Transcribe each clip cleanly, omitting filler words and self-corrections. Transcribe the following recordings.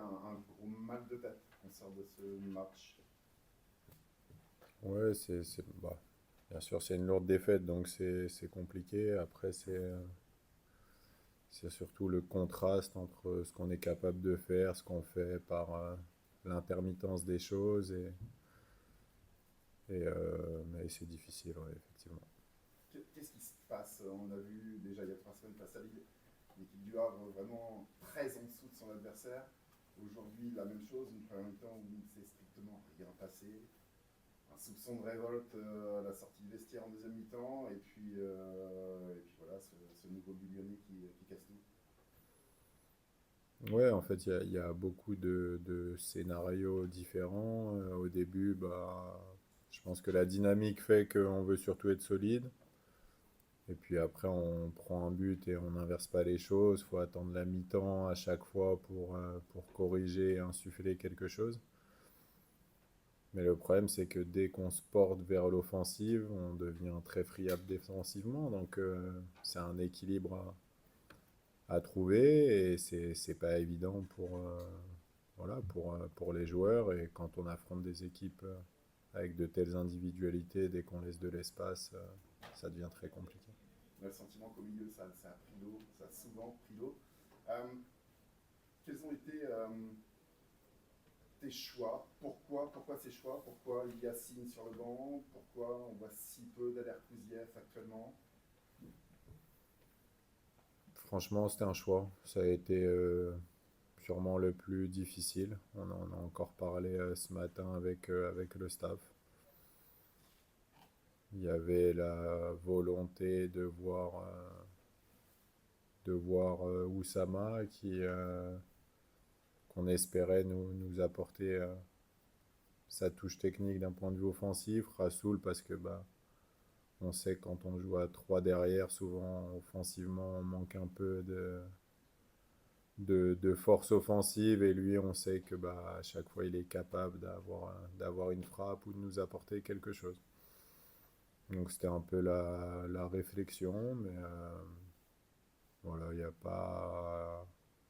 un gros mal de tête qu'on sort de ce match. Ouais, bien sûr, c'est une lourde défaite, donc c'est compliqué. Après, c'est surtout le contraste entre ce qu'on est capable de faire, ce qu'on fait par l'intermittence des choses, mais c'est difficile, ouais, effectivement. Qu'est-ce qui se passe? On a vu déjà il y a 3 semaines face à Lille, l'équipe du Havre vraiment très en dessous de son adversaire. Aujourd'hui, la même chose, une première mi-temps où il ne s'est strictement rien passé. Un soupçon de révolte à la sortie du vestiaire en deuxième mi-temps, et puis voilà, ce nouveau but lyonnais qui casse tout. Ouais, en fait, il y a beaucoup de scénarios différents. Au début, je pense que la dynamique fait qu'on veut surtout être solide. Et puis après, on prend un but et on n'inverse pas les choses. Il faut attendre la mi-temps à chaque fois pour corriger et insuffler quelque chose. Mais le problème, c'est que dès qu'on se porte vers l'offensive, on devient très friable défensivement. Donc, c'est un équilibre à trouver et c'est pas évident voilà, pour les joueurs. Et quand on affronte des équipes avec de telles individualités, dès qu'on laisse de l'espace, ça devient très compliqué. On a le sentiment qu'au milieu, ça a pris l'eau, ça a souvent pris l'eau. Euh, Quels ont été tes choix? Pourquoi ces choix? Pourquoi Yacine sur le banc? Pourquoi on voit si peu d'Aler Kouziev actuellement? Franchement, c'était un choix. Ça a été sûrement le plus difficile. On en a encore parlé ce matin avec le staff. Il y avait la volonté de voir Oussama qu'on espérait nous apporter sa touche technique d'un point de vue offensif. Rassoul parce que on sait que quand on joue à 3 derrière, souvent offensivement on manque un peu de force offensive et lui on sait que à chaque fois il est capable d'avoir une frappe ou de nous apporter quelque chose. Donc c'était un peu la réflexion, mais voilà, il n'y a pas.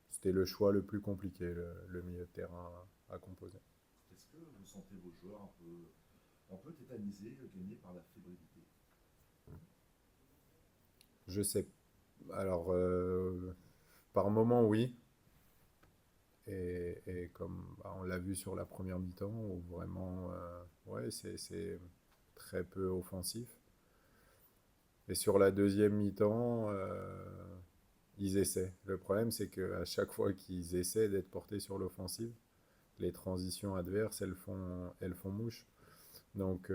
C'était le choix le plus compliqué, le milieu de terrain à composer. Est-ce que vous sentez vos joueurs un peu tétanisés, gagnés par la fébrilité? Je sais. Alors, par moment, oui. Et comme on l'a vu sur la première mi-temps, où vraiment, ouais, c'est très peu offensif. Et sur la deuxième mi-temps, ils essaient. Le problème, c'est qu'à chaque fois qu'ils essaient d'être portés sur l'offensive, les transitions adverses, elles font mouche. Donc,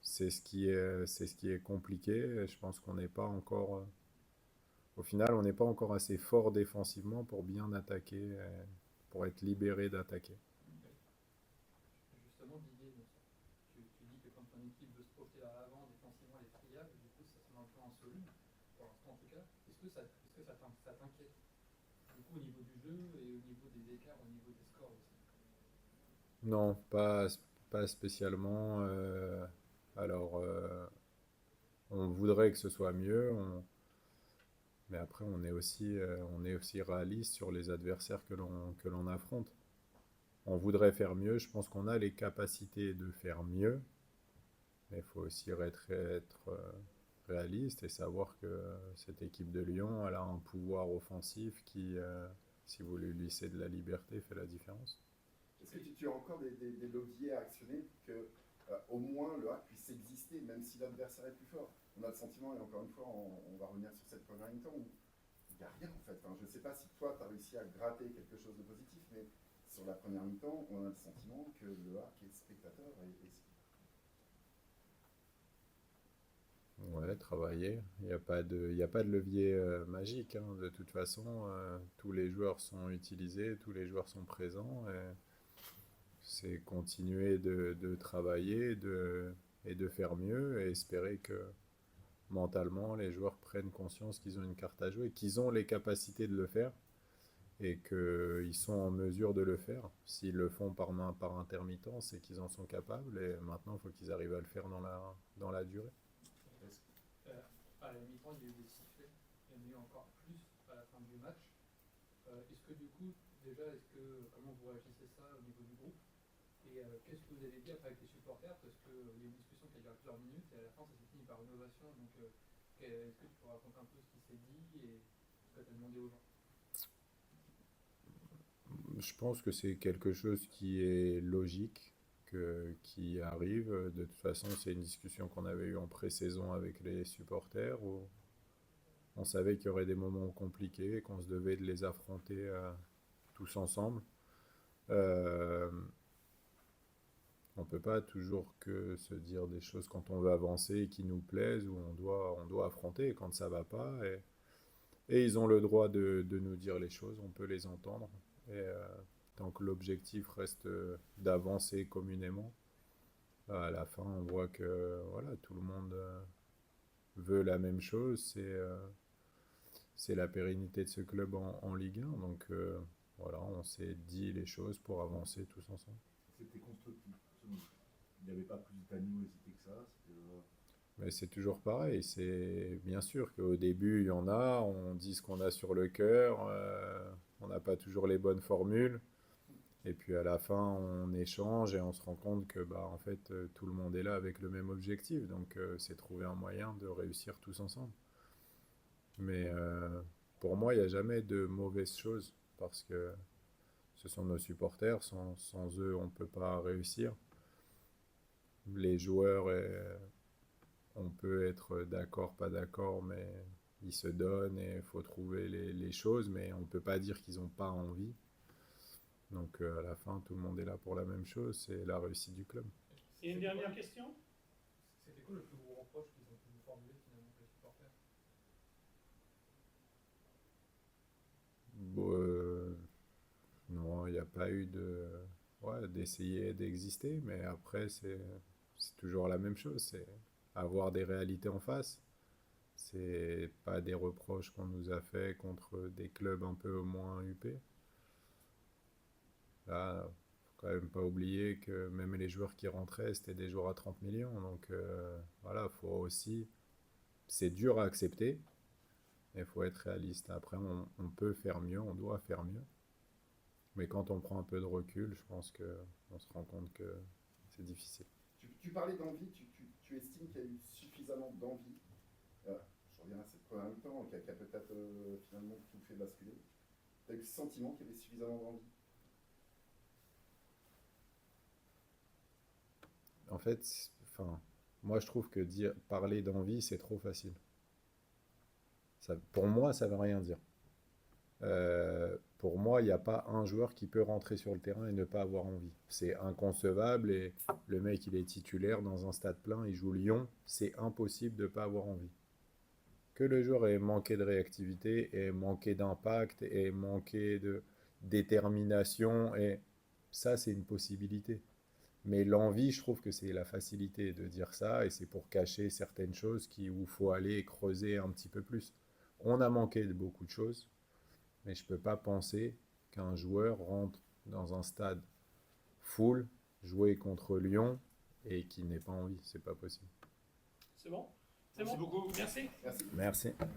c'est ce qui est compliqué. Je pense qu'on n'est pas encore. Au final, on n'est pas encore assez fort défensivement pour bien attaquer, pour être libéré d'attaquer. Justement, Didier, tu dis que quand ton équipe veut se projeter vers l'avant, défensivement, elle est friable, du coup, ça semble un peu insoluble, pour l'instant en tout cas. Est-ce que ça t'inquiète, du coup, au niveau du jeu et au niveau des écarts, au niveau des scores aussi? Non, pas spécialement. Alors, on voudrait que ce soit mieux, mais après, on est aussi réaliste sur les adversaires que l'on affronte. On voudrait faire mieux. Je pense qu'on a les capacités de faire mieux, mais il faut aussi être réaliste et savoir que cette équipe de Lyon, elle a un pouvoir offensif qui, si vous lui laissez de la liberté, fait la différence. Est-ce que tu as encore des leviers à actionner pour que au moins le hack puisse exister, même si l'adversaire est plus fort? On a le sentiment, et encore une fois, on va revenir sur cette première mi-temps où il n'y a rien en fait. Enfin, je ne sais pas si toi, tu as réussi à gratter quelque chose de positif, mais sur la première mi-temps, on a le sentiment que le hack est spectateur et Ouais, travailler. Il y a pas de levier magique, hein. De toute façon, tous les joueurs sont utilisés, tous les joueurs sont présents. Et c'est continuer de travailler et de faire mieux et espérer que mentalement les joueurs prennent conscience qu'ils ont une carte à jouer, qu'ils ont les capacités de le faire et qu'ils sont en mesure de le faire. S'ils le font par intermittence, c'est qu'ils en sont capables et maintenant il faut qu'ils arrivent à le faire dans la durée. À la mi-temps, il y a eu des sifflets, il y en a eu encore plus à la fin du match. Est-ce que du coup, déjà, comment vous réagissez ça au niveau du groupe? Et qu'est-ce que vous avez dit après avec les supporters? Parce qu'il y a eu une discussion qui a duré plusieurs minutes et à la fin, ça s'est fini par une ovation. Donc, est-ce que tu peux raconter un peu ce qui s'est dit et ce que tu as demandé aux gens? Je pense que c'est quelque chose qui est logique, qui arrive. De toute façon, c'est une discussion qu'on avait eue en pré-saison avec les supporters, où on savait qu'il y aurait des moments compliqués et qu'on se devait de les affronter tous ensemble. Euh, on ne peut pas toujours que se dire des choses quand on veut avancer et qui nous plaisent, où on doit affronter quand ça ne va pas. Et ils ont le droit de nous dire les choses, on peut les entendre. Et tant que l'objectif reste d'avancer communément, à la fin, on voit que voilà, tout le monde veut la même chose, c'est la pérennité de ce club en Ligue 1. Donc voilà, on s'est dit les choses pour avancer tous ensemble. C'était constructif, selon vous. Il n'y avait pas plus d'animosité que ça. Mais c'est toujours pareil, c'est bien sûr qu'au début, il y en a, on dit ce qu'on a sur le cœur, on n'a pas toujours les bonnes formules, et puis à la fin, on échange et on se rend compte que bah, en fait, tout le monde est là avec le même objectif, donc c'est trouver un moyen de réussir tous ensemble. Mais pour moi, il n'y a jamais de mauvaises choses, parce que ce sont nos supporters, sans eux, on ne peut pas réussir. Les joueurs, on peut être d'accord, pas d'accord, mais ils se donnent et il faut trouver les choses, mais on ne peut pas dire qu'ils n'ont pas envie. Donc à la fin, tout le monde est là pour la même chose, c'est la réussite du club. Et une dernière question? C'était quoi le plus gros reproche qu'ils ont pu vous formuler finalement que les supporters? Bon, non, il n'y a pas eu d'essayer d'exister, mais après, c'est toujours la même chose, c'est avoir des réalités en face. C'est pas des reproches qu'on nous a fait contre des clubs un peu moins huppés. Là, faut quand même pas oublier que même les joueurs qui rentraient, c'était des joueurs à 30 millions. Donc voilà, faut aussi. C'est dur à accepter, mais il faut être réaliste. Après, on peut faire mieux, on doit faire mieux. Mais quand on prend un peu de recul, je pense qu'on se rend compte que c'est difficile. Tu parlais d'envie, tu estimes qu'il y a eu suffisamment d'envie. Je reviens à cette première mi-temps qui a peut-être finalement tout fait basculer. Tu as eu le sentiment qu'il y avait suffisamment d'envie? En fait, enfin, moi je trouve que parler d'envie, c'est trop facile. Ça, pour moi, ça veut rien dire. Pour moi, il n'y a pas un joueur qui peut rentrer sur le terrain et ne pas avoir envie. C'est inconcevable et le mec, il est titulaire dans un stade plein, il joue Lyon, c'est impossible de ne pas avoir envie. Que le joueur ait manqué de réactivité, ait manqué d'impact, ait manqué de détermination, et ça, c'est une possibilité. Mais l'envie, je trouve que c'est la facilité de dire ça et c'est pour cacher certaines choses où il faut aller creuser un petit peu plus. On a manqué de beaucoup de choses, mais je ne peux pas penser qu'un joueur rentre dans un stade full, jouer contre Lyon et qu'il n'ait pas envie. C'est pas possible. C'est bon? C'est bon? Merci beaucoup. Merci. Merci. Merci. Merci.